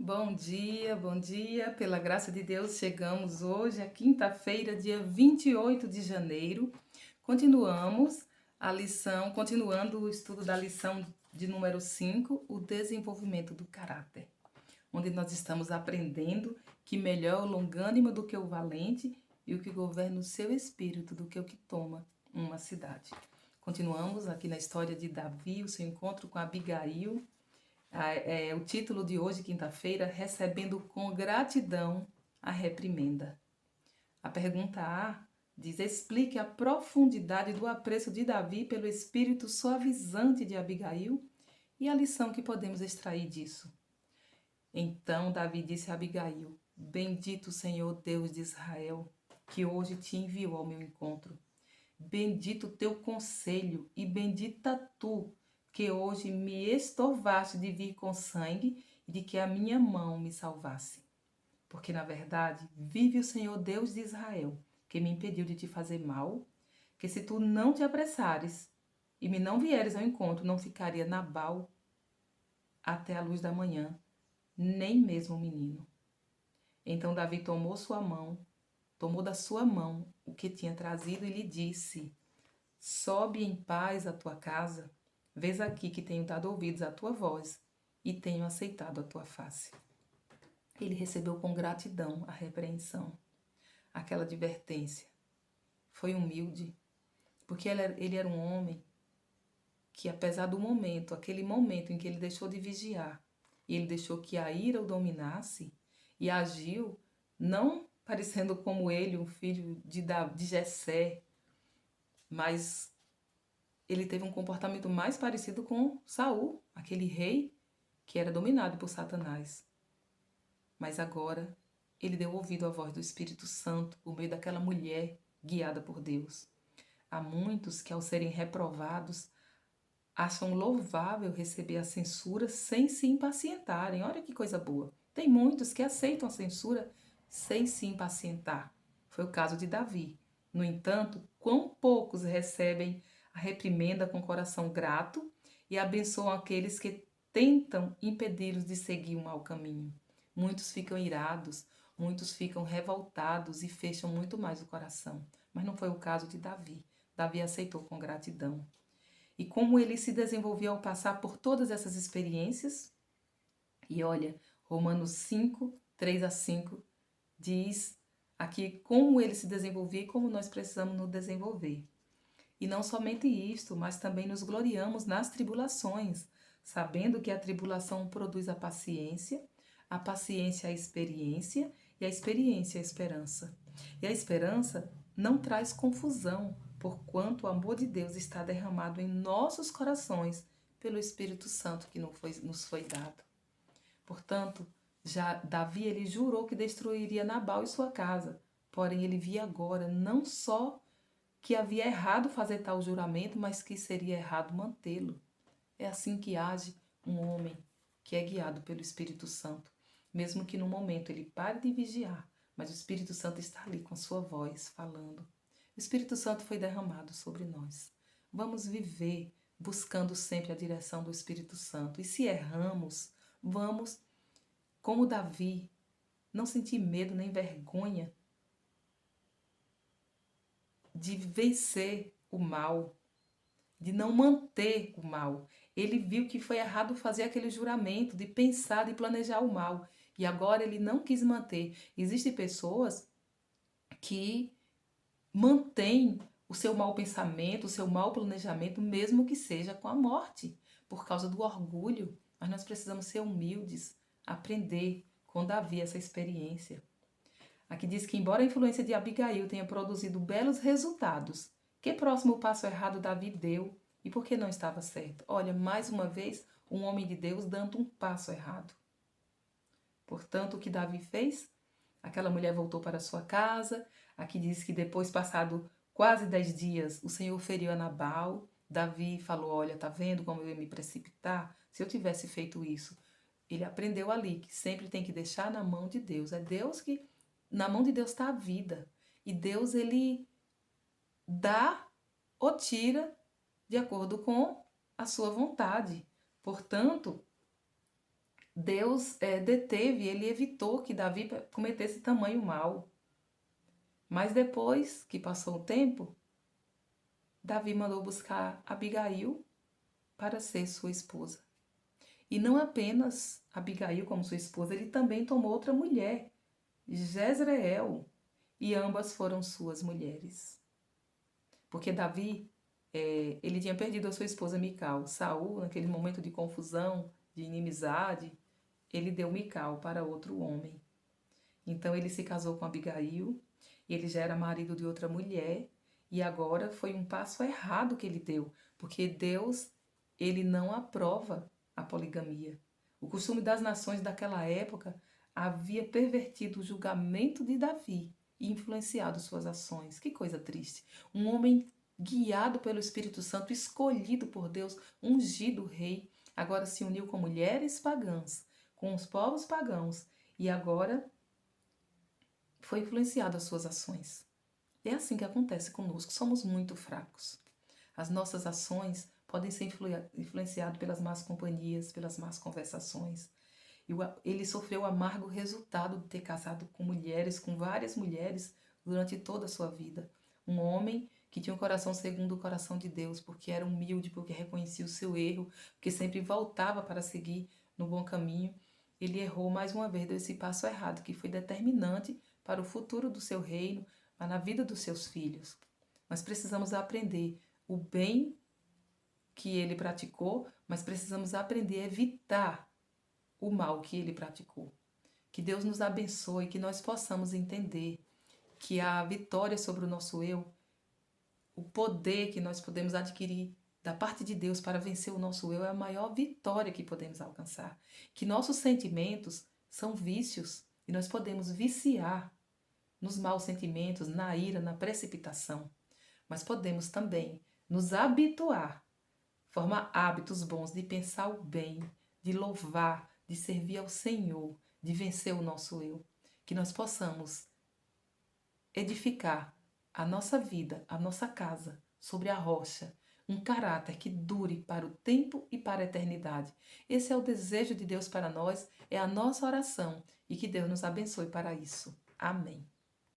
Bom dia, bom dia. Pela graça de Deus, chegamos hoje, à quinta-feira, dia 28 de janeiro. Continuamos continuando o estudo da lição de número 5, o desenvolvimento do caráter, onde nós estamos aprendendo que melhor é o longânimo do que o valente e o que governa o seu espírito do que o que toma uma cidade. Continuamos aqui na história de Davi, o seu encontro com Abigail. O título de hoje, quinta-feira, recebendo com gratidão a reprimenda. A pergunta A diz: explique a profundidade do apreço de Davi pelo espírito suavizante de Abigail e a lição que podemos extrair disso. Então Davi disse a Abigail: Bendito o Senhor Deus de Israel, que hoje te enviou ao meu encontro. Bendito o teu conselho e bendita tu, que hoje me estorvaste de vir com sangue e de que a minha mão me salvasse. Porque, na verdade, vive o Senhor Deus de Israel, que me impediu de te fazer mal, que se tu não te apressares e me não vieres ao encontro, não ficaria Nabal até a luz da manhã, nem mesmo o menino. Então Davi tomou da sua mão o que tinha trazido e lhe disse: Sobe em paz à tua casa, vês aqui que tenho dado ouvidos à tua voz e tenho aceitado a tua face. Ele recebeu com gratidão a repreensão, aquela advertência. Foi humilde, porque ele era um homem que, apesar do momento, aquele momento em que ele deixou de vigiar, e ele deixou que a ira o dominasse e agiu, não parecendo como ele, um filho de Jessé, mas ele teve um comportamento mais parecido com Saul, aquele rei que era dominado por Satanás. Mas agora ele deu ouvido à voz do Espírito Santo por meio daquela mulher guiada por Deus. Há muitos que, ao serem reprovados, acham louvável receber a censura sem se impacientarem. Olha que coisa boa. Tem muitos que aceitam a censura sem se impacientar. Foi o caso de Davi. No entanto, quão poucos recebem a reprimenda com coração grato e abençoam aqueles que tentam impedi-los de seguir o mau caminho. Muitos ficam irados, muitos ficam revoltados e fecham muito mais o coração. Mas não foi o caso de Davi. Davi aceitou com gratidão. E como ele se desenvolveu ao passar por todas essas experiências. E olha, Romanos 5, 3 a 5 diz aqui como ele se desenvolvia e como nós precisamos nos desenvolver. E não somente isto, mas também nos gloriamos nas tribulações, sabendo que a tribulação produz a paciência a experiência e a experiência a esperança. E a esperança não traz confusão, porquanto o amor de Deus está derramado em nossos corações pelo Espírito Santo que nos foi dado. Portanto, já Davi ele jurou que destruiria Nabal e sua casa, porém ele via agora não só que havia errado fazer tal juramento, mas que seria errado mantê-lo. É assim que age um homem que é guiado pelo Espírito Santo, mesmo que no momento ele pare de vigiar, mas o Espírito Santo está ali com sua voz falando. O Espírito Santo foi derramado sobre nós. Vamos viver buscando sempre a direção do Espírito Santo. E se erramos, vamos, como Davi, não sentir medo nem vergonha de vencer o mal, de não manter o mal. Ele viu que foi errado fazer aquele juramento de pensar, de planejar o mal. E agora ele não quis manter. Existem pessoas que mantêm o seu mau pensamento, o seu mau planejamento, mesmo que seja com a morte, por causa do orgulho. Mas nós precisamos ser humildes, aprender com Davi essa experiência. Aqui diz que, embora a influência de Abigail tenha produzido belos resultados, que próximo passo errado Davi deu e por que não estava certo? Olha, mais uma vez, um homem de Deus dando um passo errado. Portanto, o que Davi fez? Aquela mulher voltou para sua casa. Aqui diz que depois, passado quase 10 dias, o Senhor feriu a Nabal. Davi falou: Olha, tá vendo como eu ia me precipitar? Se eu tivesse feito isso. Ele aprendeu ali que sempre tem que deixar na mão de Deus. É Deus que. Na mão de Deus está a vida. E Deus, ele dá ou tira de acordo com a sua vontade. Portanto, Deus deteve, ele evitou que Davi cometesse tamanho mal. Mas depois que passou o tempo, Davi mandou buscar Abigail para ser sua esposa. E não apenas Abigail como sua esposa, ele também tomou outra mulher, Jezreel, e ambas foram suas mulheres. Porque Davi, ele tinha perdido a sua esposa Mical. Saul, naquele momento de confusão, de inimizade, ele deu Mical para outro homem. Então ele se casou com Abigail, ele já era marido de outra mulher, e agora foi um passo errado que ele deu, porque Deus, ele não aprova a poligamia. O costume das nações daquela época havia pervertido o julgamento de Davi e influenciado suas ações. Que coisa triste. Um homem guiado pelo Espírito Santo, escolhido por Deus, ungido rei, agora se uniu com mulheres pagãs, com os povos pagãos, e agora foi influenciado as suas ações. É assim que acontece conosco, somos muito fracos. As nossas ações podem ser influenciadas pelas más companhias, pelas más conversações. Ele sofreu o amargo resultado de ter casado com mulheres, com várias mulheres, durante toda a sua vida. Um homem que tinha um coração segundo o coração de Deus, porque era humilde, porque reconhecia o seu erro, porque sempre voltava para seguir no bom caminho. Ele errou mais uma vez, deu esse passo errado, que foi determinante para o futuro do seu reino, mas na vida dos seus filhos. Nós precisamos aprender o bem que ele praticou, mas precisamos aprender a evitar o mal que ele praticou. Que Deus nos abençoe, que nós possamos entender que a vitória sobre o nosso eu, o poder que nós podemos adquirir da parte de Deus para vencer o nosso eu é a maior vitória que podemos alcançar. Que nossos sentimentos são vícios e nós podemos viciar nos maus sentimentos, na ira, na precipitação. Mas podemos também nos habituar, formar hábitos bons de pensar o bem, de louvar, de servir ao Senhor, de vencer o nosso eu. Que nós possamos edificar a nossa vida, a nossa casa, sobre a rocha, um caráter que dure para o tempo e para a eternidade. Esse é o desejo de Deus para nós, é a nossa oração e que Deus nos abençoe para isso. Amém.